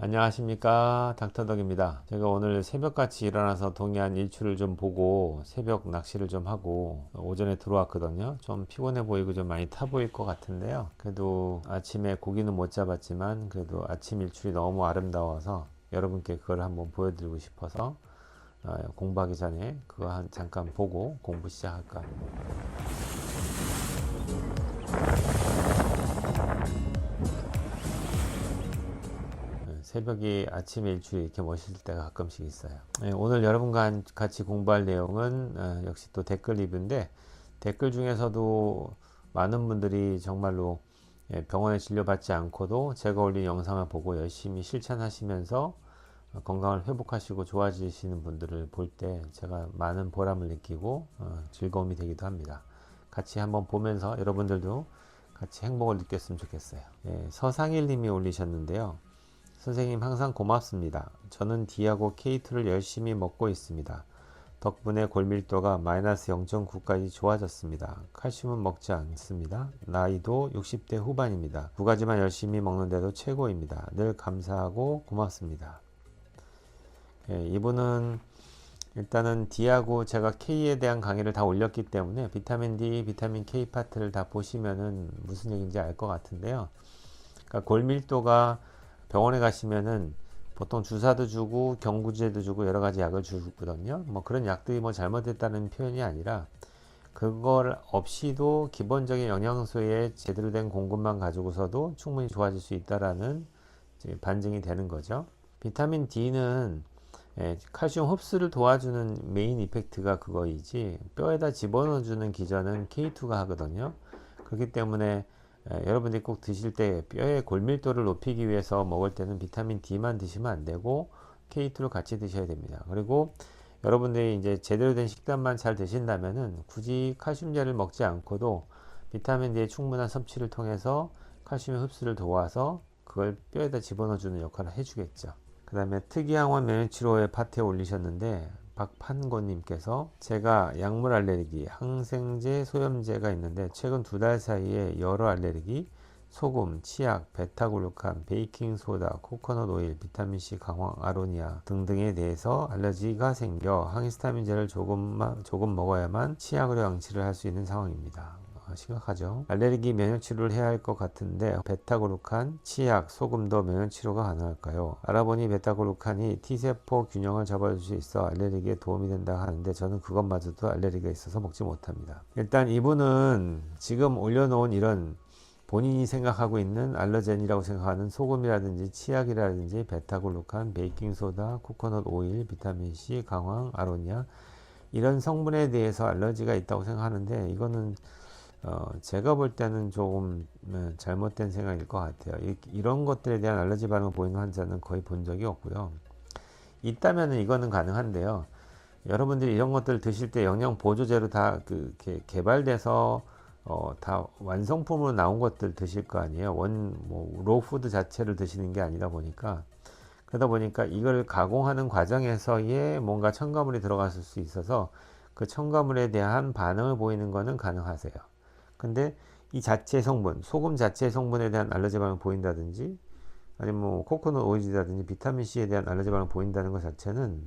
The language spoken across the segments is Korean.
안녕하십니까, 닥터덕입니다. 제가 오늘 새벽같이 일어나서 동해안 일출을 좀 보고 새벽 낚시를 좀 하고 오전에 들어왔거든요. 좀 피곤해 보이고 좀 많이 타 보일 것 같은데요. 그래도 아침에 고기는 못 잡았지만 그래도 아침 일출이 너무 아름다워서 여러분께 그걸 한번 보여드리고 싶어서 공부하기 전에 그거 잠깐 보고 공부 시작할까 합니다. 새벽이 아침에 일출이 이렇게 멋있을 때가 가끔씩 있어요. 오늘 여러분과 같이 공부할 내용은 역시 또 댓글 리뷰인데, 댓글 중에서도 많은 분들이 정말로 병원에 진료받지 않고도 제가 올린 영상을 보고 열심히 실천하시면서 건강을 회복하시고 좋아지시는 분들을 볼 때 제가 많은 보람을 느끼고 즐거움이 되기도 합니다. 같이 한번 보면서 여러분들도 같이 행복을 느꼈으면 좋겠어요. 서상일 님이 올리셨는데요. 선생님 항상 고맙습니다. 저는 D하고 K2를 열심히 먹고 있습니다. 덕분에 골밀도가 마이너스 0.9까지 좋아졌습니다. 칼슘은 먹지 않습니다. 나이도 60대 후반입니다. 두 가지만 열심히 먹는데도 최고입니다. 늘 감사하고 고맙습니다. 이분은 일단은 D하고 제가 K에 대한 강의를 다 올렸기 때문에 비타민 D, 비타민 K 파트를 다 보시면은 무슨 얘기인지 알 것 같은데요. 그러니까 골밀도가 병원에 가시면은 보통 주사도 주고 경구제도 주고 여러 가지 약을 주거든요. 뭐 그런 약들이 뭐 잘못됐다는 표현이 아니라 그걸 없이도 기본적인 영양소의 제대로 된 공급만 가지고서도 충분히 좋아질 수 있다라는 반증이 되는 거죠. 비타민 D는 칼슘 흡수를 도와주는 메인 이펙트가 그거이지 뼈에다 집어넣어주는 기전은 K2가 하거든요. 그렇기 때문에 여러분들이 꼭 드실 때 뼈의 골밀도를 높이기 위해서 먹을 때는 비타민 D만 드시면 안 되고 K2를 같이 드셔야 됩니다. 그리고 여러분들이 이제 제대로 된 식단만 잘 드신다면은 굳이 칼슘제를 먹지 않고도 비타민 D의 충분한 섭취를 통해서 칼슘의 흡수를 도와서 그걸 뼈에다 집어넣어 주는 역할을 해주겠죠. 그 다음에 특이항원 면역치료의 파트에 올리셨는데 박판고님께서 제가 약물 알레르기, 항생제, 소염제가 있는데 최근 2달 사이에 여러 알레르기, 소금, 치약, 베타글루칸, 베이킹소다, 코코넛 오일, 비타민C 강황, 아로니아 등등에 대해서 알러지가 생겨 항히스타민제를 조금 먹어야만 치약으로 양치를 할 수 있는 상황입니다. 심각하죠. 알레르기 면역 치료를 해야 할 것 같은데 베타글루칸, 치약, 소금도 면역 치료가 가능할까요? 알아보니 베타글루칸이 T세포 균형을 잡아줄 수 있어 알레르기에 도움이 된다 하는데 저는 그것마저도 알레르기가 있어서 먹지 못합니다. 일단 이분은 지금 올려놓은 이런 본인이 생각하고 있는 알러젠이라고 생각하는 소금이라든지 치약이라든지 베타글루칸, 베이킹소다, 코코넛 오일, 비타민C, 강황, 아로니아 이런 성분에 대해서 알러지가 있다고 생각하는데 이거는 제가 볼 때는 조금 잘못된 생각일 것 같아요. 이런 것들에 대한 알러지 반응을 보이는 환자는 거의 본 적이 없고요. 있다면 이거는 가능한데요. 여러분들이 이런 것들을 드실 때 영양 보조제로 다 개발돼서 다 완성품으로 나온 것들 드실 거 아니에요. 로푸드 자체를 드시는 게 아니다 보니까 그러다 보니까 이걸 가공하는 과정에서의 뭔가 첨가물이 들어갔을 수 있어서 그 첨가물에 대한 반응을 보이는 것은 가능하세요. 근데 이 자체 성분, 소금 자체 성분에 대한 알러지 반응을 보인다든지 아니면 뭐 코코넛 오일이라든지 비타민C에 대한 알러지 반응을 보인다는 것 자체는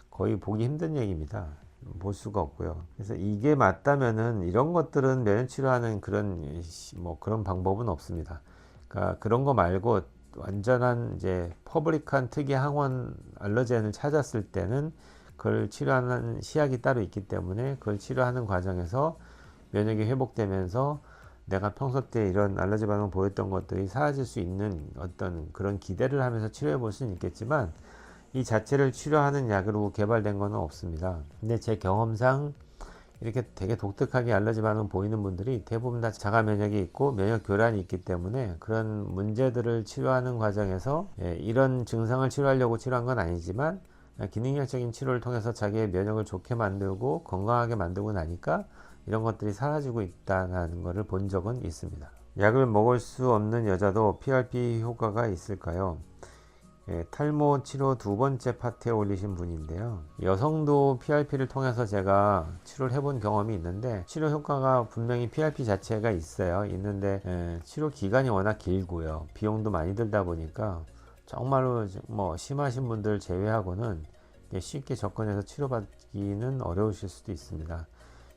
거의 보기 힘든 얘기입니다. 볼 수가 없고요. 그래서 이게 맞다면은 이런 것들은 면역 치료하는 그런 방법은 없습니다. 그러니까 그런 거 말고 완전한 이제 퍼블릭한 특이 항원 알러젠을 찾았을 때는 그걸 치료하는 시약이 따로 있기 때문에 그걸 치료하는 과정에서 면역이 회복되면서 내가 평소 때 이런 알러지 반응을 보였던 것들이 사라질 수 있는 어떤 그런 기대를 하면서 치료해 볼 수는 있겠지만 이 자체를 치료하는 약으로 개발된 것은 없습니다. 근데 제 경험상 이렇게 되게 독특하게 알러지 반응 보이는 분들이 대부분 다 자가 면역이 있고 면역 교란이 있기 때문에 그런 문제들을 치료하는 과정에서 이런 증상을 치료하려고 치료한 건 아니지만 기능학적인 치료를 통해서 자기의 면역을 좋게 만들고 건강하게 만들고 나니까 이런 것들이 사라지고 있다는 것을 본 적은 있습니다. 약을 먹을 수 없는 여자도 PRP 효과가 있을까요? 탈모 치료 두 번째 파트에 올리신 분인데요. 여성도 PRP를 통해서 제가 치료를 해본 경험이 있는데 치료 효과가 분명히 PRP 자체가 있어요. 있는데 치료 기간이 워낙 길고요. 비용도 많이 들다 보니까 정말로 뭐 심하신 분들 제외하고는 쉽게 접근해서 치료받기는 어려우실 수도 있습니다.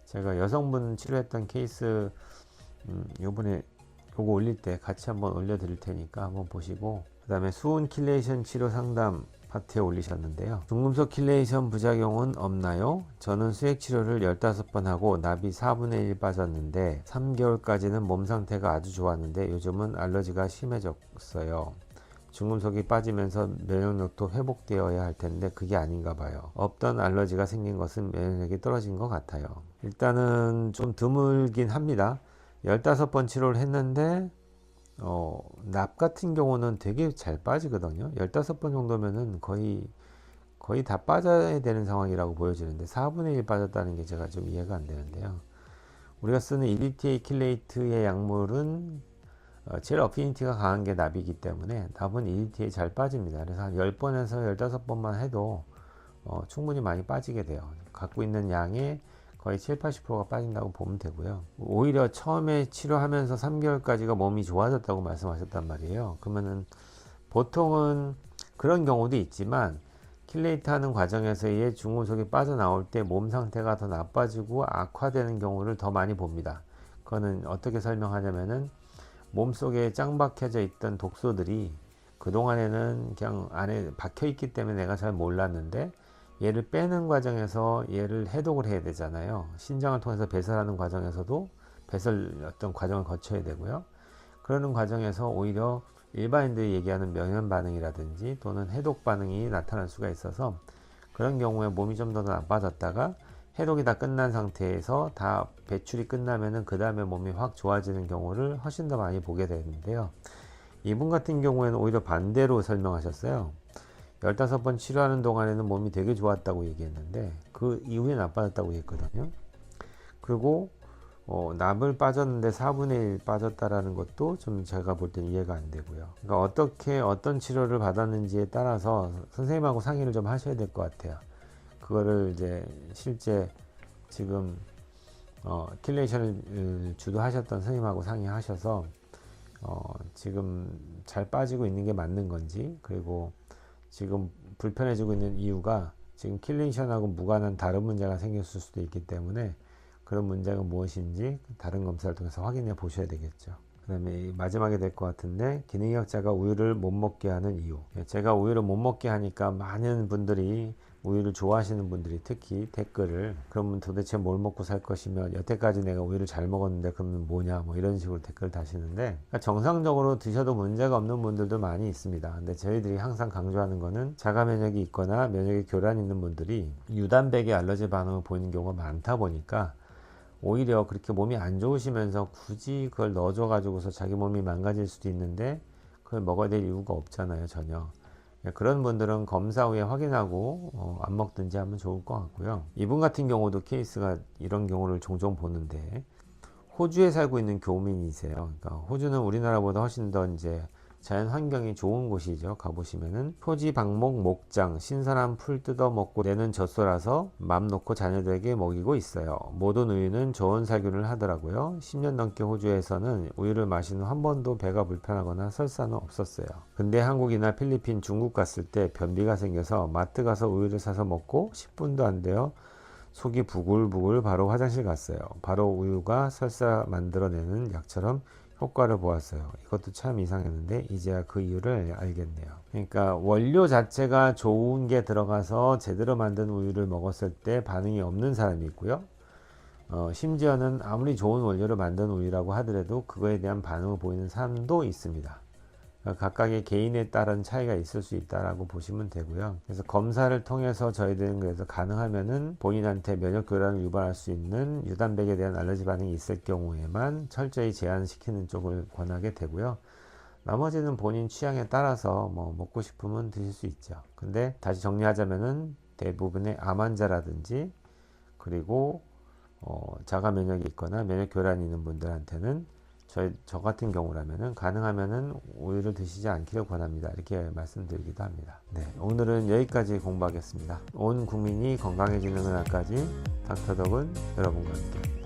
제가 여성분 치료했던 케이스 요번에 요거 올릴 때 같이 한번 올려 드릴 테니까 한번 보시고, 그 다음에 수은 킬레이션 치료 상담 파트에 올리셨는데요. 중금속 킬레이션 부작용은 없나요? 저는 수액 치료를 15번 하고 납이 4분의 1 빠졌는데 3개월까지는 몸 상태가 아주 좋았는데 요즘은 알러지가 심해졌어요. 중금속이 빠지면서 면역력도 회복되어야 할 텐데 그게 아닌가 봐요. 없던 알러지가 생긴 것은 면역력이 떨어진 것 같아요. 일단은 좀 드물긴 합니다. 15번 치료를 했는데 납 같은 경우는 되게 잘 빠지거든요. 15번 정도면은 거의 다 빠져야 되는 상황이라고 보여지는데 4분의 1 빠졌다는 게 제가 좀 이해가 안 되는데요. 우리가 쓰는 EDTA 킬레이트의 약물은 제일 어피니티가 강한 게 납이기 때문에 납은 EDTA 잘 빠집니다. 그래서 한 10번에서 15번만 해도 충분히 많이 빠지게 돼요. 갖고 있는 양의 거의 7, 80%가 빠진다고 보면 되고요. 오히려 처음에 치료하면서 3개월까지가 몸이 좋아졌다고 말씀하셨단 말이에요. 그러면은 보통은 그런 경우도 있지만 킬레이트 하는 과정에서의 중금속이 빠져나올 때 몸 상태가 더 나빠지고 악화되는 경우를 더 많이 봅니다. 그거는 어떻게 설명하냐면은 몸속에 짱 박혀져 있던 독소들이 그동안에는 그냥 안에 박혀 있기 때문에 내가 잘 몰랐는데 얘를 빼는 과정에서 얘를 해독을 해야 되잖아요. 신장을 통해서 배설하는 과정에서도 배설 어떤 과정을 거쳐야 되고요. 그러는 과정에서 오히려 일반인들이 얘기하는 면역 반응이라든지 또는 해독 반응이 나타날 수가 있어서 그런 경우에 몸이 좀 더 나빠졌다가 해독이 다 끝난 상태에서 다 배출이 끝나면은 그 다음에 몸이 확 좋아지는 경우를 훨씬 더 많이 보게 되는데요. 이분 같은 경우에는 오히려 반대로 설명하셨어요. 15번 치료하는 동안에는 몸이 되게 좋았다고 얘기했는데 그 이후에 나빠졌다고 했거든요. 그리고 납을 빠졌는데 4분의 1 빠졌다라는 것도 좀 제가 볼 땐 이해가 안 되고요. 그러니까 어떻게 어떤 치료를 받았는지에 따라서 선생님하고 상의를 좀 하셔야 될 것 같아요. 그거를 이제 실제 지금 킬레이션을 주도하셨던 선생님하고 상의하셔서 지금 잘 빠지고 있는 게 맞는 건지, 그리고 지금 불편해지고 있는 이유가 지금 킬레이션하고 무관한 다른 문제가 생겼을 수도 있기 때문에 그런 문제가 무엇인지 다른 검사를 통해서 확인해 보셔야 되겠죠. 그 다음에 마지막에 될 것 같은데, 기능의학자가 우유를 못 먹게 하는 이유. 제가 우유를 못 먹게 하니까 많은 분들이, 우유를 좋아하시는 분들이 특히 댓글을, 그러면 도대체 뭘 먹고 살 것이며 여태까지 내가 우유를 잘 먹었는데 그러면 뭐냐, 뭐 이런 식으로 댓글 다시는데, 그러니까 정상적으로 드셔도 문제가 없는 분들도 많이 있습니다. 근데 저희들이 항상 강조하는 거는 자가 면역이 있거나 면역의 교란이 있는 분들이 유단백에 알러지 반응을 보이는 경우가 많다 보니까 오히려 그렇게 몸이 안 좋으시면서 굳이 그걸 넣어줘 가지고서 자기 몸이 망가질 수도 있는데 그걸 먹어야 될 이유가 없잖아요, 전혀. 그런 분들은 검사 후에 확인하고 안 먹든지 하면 좋을 것 같고요. 이분 같은 경우도 케이스가 이런 경우를 종종 보는데, 호주에 살고 있는 교민이세요. 그러니까 호주는 우리나라보다 훨씬 더 이제 자연 환경이 좋은 곳이죠. 가보시면은 토지 방목 목장 신선한 풀 뜯어 먹고 내는 젖소라서 맘 놓고 자녀들에게 먹이고 있어요. 모든 우유는 좋은 살균을 하더라고요. 10년 넘게 호주에서는 우유를 마신 후 한 번도 배가 불편하거나 설사는 없었어요. 근데 한국이나 필리핀, 중국 갔을 때 변비가 생겨서 마트 가서 우유를 사서 먹고 10분도 안 돼요. 속이 부글부글 바로 화장실 갔어요. 바로 우유가 설사 만들어내는 약처럼 효과를 보았어요. 이것도 참 이상했는데 이제야 그 이유를 알겠네요. 그러니까 원료 자체가 좋은 게 들어가서 제대로 만든 우유를 먹었을 때 반응이 없는 사람이 있고요. 심지어는 아무리 좋은 원료를 만든 우유라고 하더라도 그거에 대한 반응을 보이는 사람도 있습니다. 각각의 개인에 따른 차이가 있을 수 있다라고 보시면 되고요. 그래서 검사를 통해서 저희들은 그래서 가능하면은 본인한테 면역 교란을 유발할 수 있는 유단백에 대한 알러지 반응이 있을 경우에만 철저히 제한시키는 쪽을 권하게 되고요. 나머지는 본인 취향에 따라서 뭐 먹고 싶으면 드실 수 있죠. 근데 다시 정리하자면은 대부분의 암 환자라든지 그리고 자가 면역이 있거나 면역 교란이 있는 분들한테는 저 같은 경우라면은 가능하면은 우유를 드시지 않기를 권합니다. 이렇게 말씀드리기도 합니다. 네, 오늘은 여기까지 공부하겠습니다. 온 국민이 건강해지는 그날까지 닥터덕은 여러분과 함께.